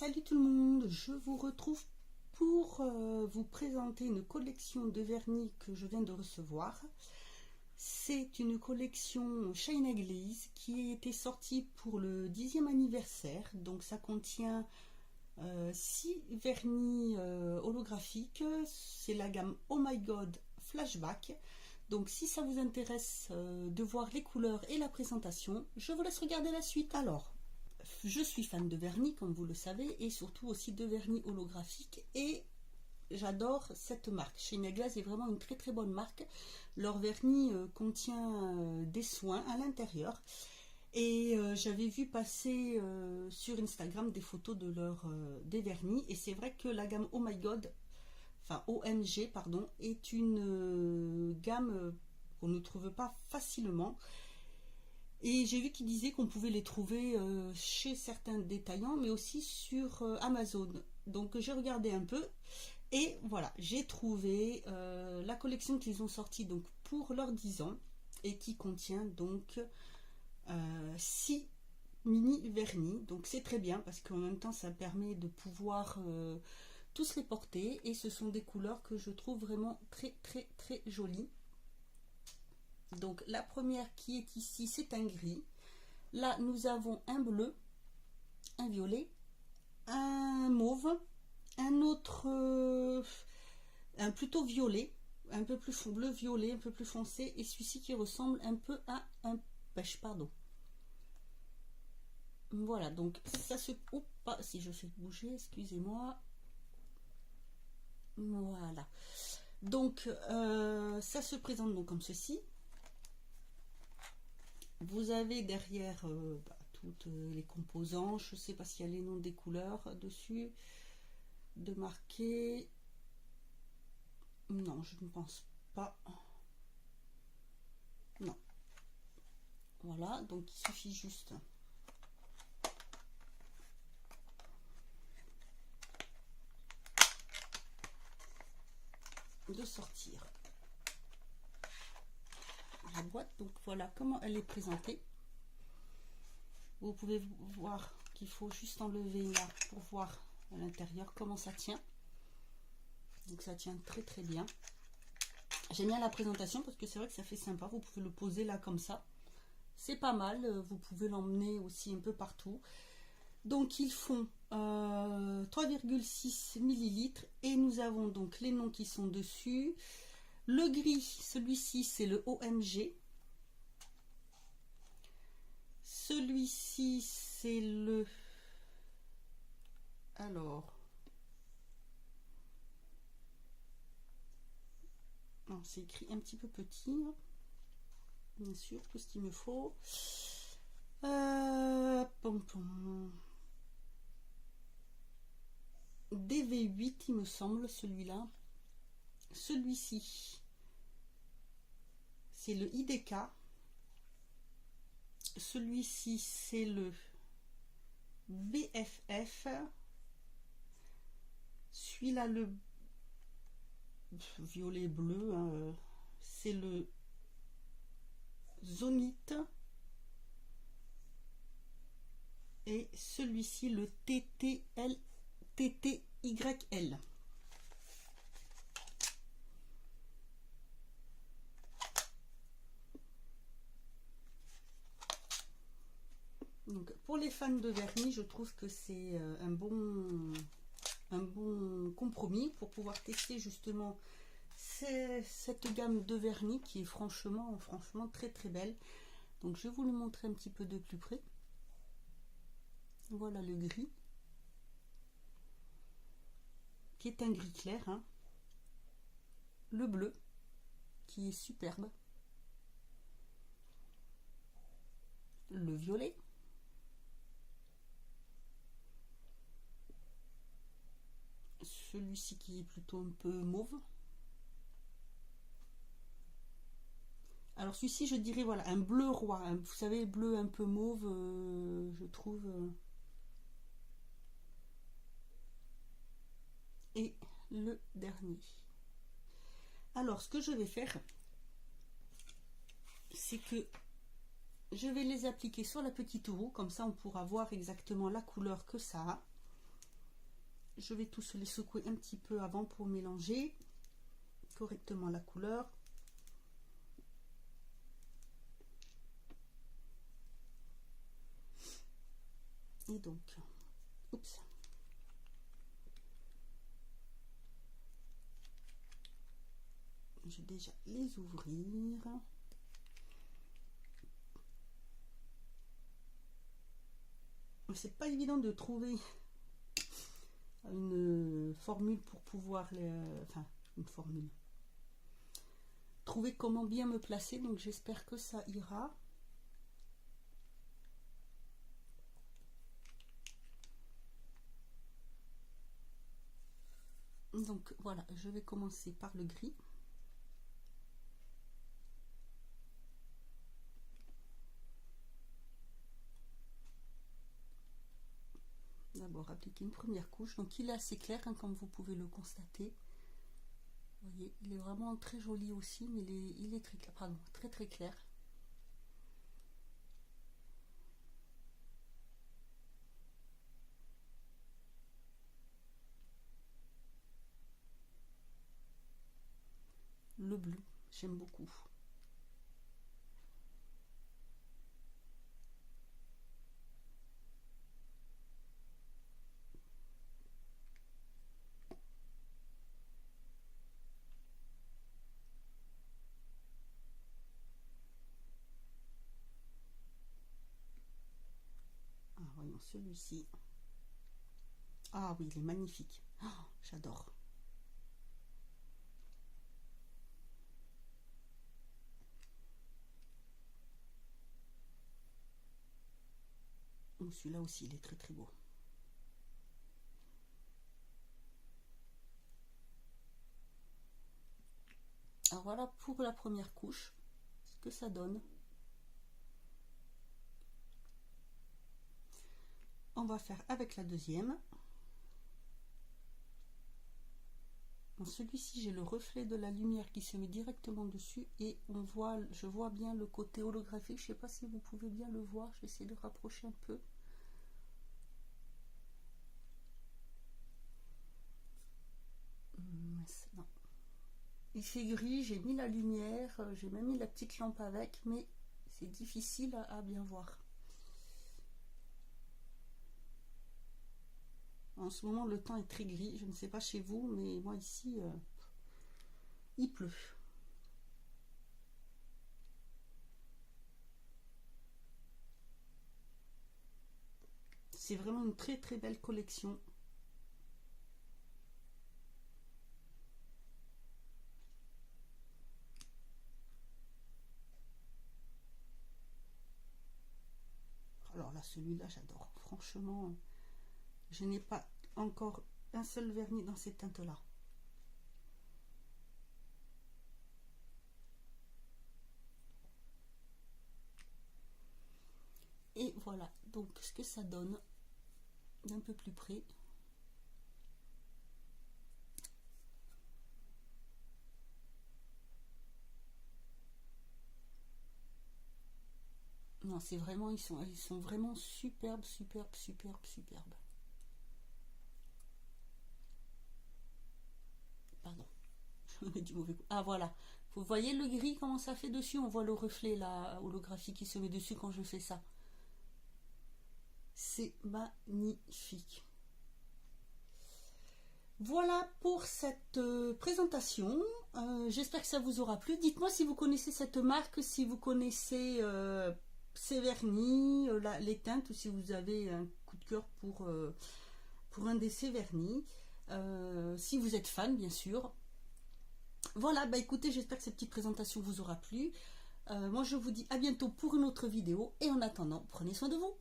Salut tout le monde, je vous retrouve pour vous présenter une collection de vernis que je viens de recevoir. C'est une collection Shine Glaze qui a été sortie pour le 10e anniversaire. Donc ça contient 6 vernis holographiques. C'est la gamme Oh My God Flashback. Donc si ça vous intéresse de voir les couleurs et la présentation, je vous laisse regarder la suite. Alors, je suis fan de vernis, comme vous le savez, et surtout aussi de vernis holographiques. Et j'adore cette marque. Shine Glaze est vraiment une très très bonne marque. Leur vernis contient des soins à l'intérieur. Et j'avais vu passer sur Instagram des photos de des vernis. Et c'est vrai que la gamme Oh My God, enfin OMG, pardon, est une gamme qu'on ne trouve pas facilement. Et j'ai vu qu'il disait qu'on pouvait les trouver chez certains détaillants, mais aussi sur Amazon. Donc j'ai regardé un peu et voilà, j'ai trouvé la collection qu'ils ont sortie donc pour leurs 10 ans et qui contient donc 6 mini vernis. Donc c'est très bien parce qu'en même temps ça permet de pouvoir tous les porter et ce sont des couleurs que je trouve vraiment très très très jolies. Donc la première qui est ici, c'est un gris. Là, nous avons un bleu, un violet, un mauve, un autre, un plutôt violet, un peu plus bleu-violet, un peu plus foncé, et celui-ci qui ressemble un peu à un pêche, pardon. Voilà, donc ça se... Oups, pas si je fais bouger, excusez-moi. Voilà. Donc, ça se présente donc comme ceci. Vous avez derrière toutes les composants. Je ne sais pas s'il y a les noms des couleurs dessus. De marquer. Non, je ne pense pas. Non. Voilà, donc il suffit juste de sortir la boîte. Donc voilà comment elle est présentée. Vous pouvez voir qu'il faut juste enlever là pour voir à l'intérieur comment ça tient. Donc ça tient très très bien. J'aime bien la présentation parce que c'est vrai que ça fait sympa. Vous pouvez le poser là comme ça. C'est pas mal. Vous pouvez l'emmener aussi un peu partout. Donc ils font 3,6 ml et nous avons donc les noms qui sont dessus. Le gris, celui-ci c'est le OMG. Celui-ci c'est le... Alors... c'est écrit un petit peu petit. Bien sûr, tout ce qu'il me faut. DV8 il me semble, celui-là. Celui-ci c'est le IDK. Celui-ci c'est le BFF. Celui-là, le violet bleu, hein, c'est le Zonite. Et celui-ci le TTYL. Donc pour les fans de vernis, je trouve que c'est un bon compromis pour pouvoir tester justement cette gamme de vernis qui est franchement très très belle. Donc je vais vous le montrer un petit peu de plus près. Voilà le gris qui est un gris clair, hein. Le bleu qui est superbe, le violet, celui-ci qui est plutôt un peu mauve. Alors celui-ci, je dirais voilà un bleu roi, hein, vous savez, bleu un peu mauve, je trouve. Et le dernier. Alors ce que je vais faire, c'est que je vais les appliquer sur la petite roue, comme ça on pourra voir exactement la couleur que ça a. Je vais tous les secouer un petit peu avant pour mélanger correctement la couleur. Et donc, oups. Je vais déjà les ouvrir. C'est pas évident de trouver une formule pour pouvoir enfin une formule. Trouver comment bien me placer, donc j'espère que ça ira. Donc voilà, je vais commencer par le gris. D'abord appliquer une première couche, donc il est assez clair hein, comme vous pouvez le constater. Vous voyez, il est vraiment très joli aussi, mais il est très clair, pardon, très très clair. Le bleu, j'aime beaucoup. Ah, voyons celui-ci. Ah oui, il est magnifique. Oh, j'adore. Celui-là aussi, il est très très beau. Alors voilà pour la première couche, ce que ça donne. On va faire avec la deuxième. Celui-ci, j'ai le reflet de la lumière qui se met directement dessus et je vois bien le côté holographique. Je ne sais pas si vous pouvez bien le voir. Je vais essayer de rapprocher un peu. Non. Il fait gris, j'ai mis la lumière, j'ai même mis la petite lampe avec, mais c'est difficile à bien voir. En ce moment, le temps est très gris. Je ne sais pas chez vous, mais moi ici, il pleut. C'est vraiment une très très belle collection. Alors là, celui-là, j'adore. Franchement, je n'ai pas encore un seul vernis dans cette teinte-là. Et voilà, donc ce que ça donne d'un peu plus près. Non, c'est vraiment, ils sont vraiment superbes, superbes, superbes, superbes. Pardon, je mets du mauvais coup. Ah voilà, vous voyez le gris comment ça fait dessus, on voit le reflet là, holographique qui se met dessus quand je fais ça. C'est magnifique. Voilà pour cette présentation. J'espère que ça vous aura plu. Dites-moi si vous connaissez cette marque, si vous connaissez ces vernis, les teintes, ou si vous avez un coup de cœur pour un de ces vernis. Si vous êtes fan, bien sûr. Voilà, bah écoutez, j'espère que cette petite présentation vous aura plu. Moi, je vous dis à bientôt pour une autre vidéo. Et en attendant, prenez soin de vous.